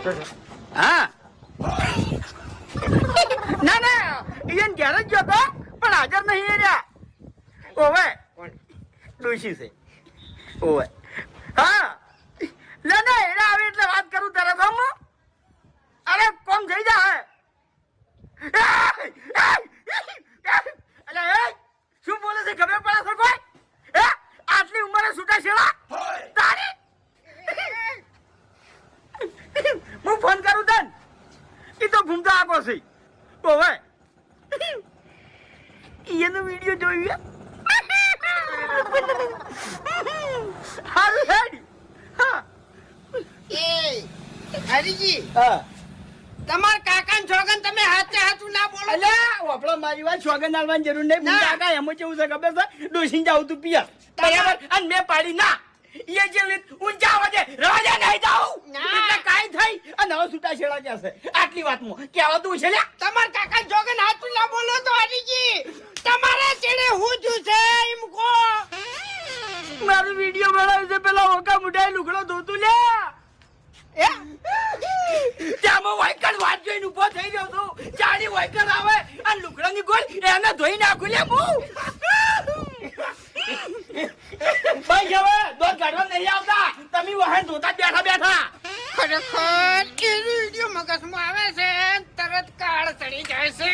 હા ના ના ઈયન ઘેર જ ગયો તો પણ હાજર નહીં એ રહ્યા. ઓવે ડોશી છે. ઓવે હા લે ને એના આવે એટલે વાત કરું તારે તો હું. અરે કોમ થઈ જાય. અલે એ શું બોલે છે ખબર પડે છે કોઈ? હે આટલી ઉંમરે છૂટા છેડા તારી. હું ફોન કરું તન ઈ તો ભૂમતા આપો છે. ઓવે એનો વિડિયો જોયો. હાલ હેડ હા એ હરીજી હા તમાર કાકાને છોગન તમે હાથે હાથું ના બોલો. અલ્યા ઓપડો મારી વાત સોગન આલવાની જરૂર નહીં. ના. કાકા એમ કેવું છે ખબર છે ડોસીને જાવ તું પિયર બરાબર અને મેં પાડી ના એ જેવી ઊંચા અવાજે રાજા નહીં જાઉં ના. એટલે કાઈ થઈ અને હવે છૂટા છેડા ક્યાં છે આટલી વાતમાં કહેવાતું છે લ્યા. તમાર કાકાને છોગન હાથું ના બોલો તો હરીજી તમારા ચેડે હું છું છે એમ કો. મારું વિડિયો બનાવ્યું છે પેલા ઓકા મુઢાઈ લુગડો ધોતું લ્યા. એ ત્યાંમાં વાયકણ વાત જોઈને ઊભો થઈ ગયો છું. ચાડી વાયકણ આવે અને લુગડાની ગોળ એને ધોઈ નાખું લે હું. ભાઈ હવે દોત કાઢવા નહીં આવતા તમે વાહન ધોતા બેઠા બેઠા. ખરેખર એ વિડીયો મગજમાં આવે છે તરત કાળ ચડી જાય છે.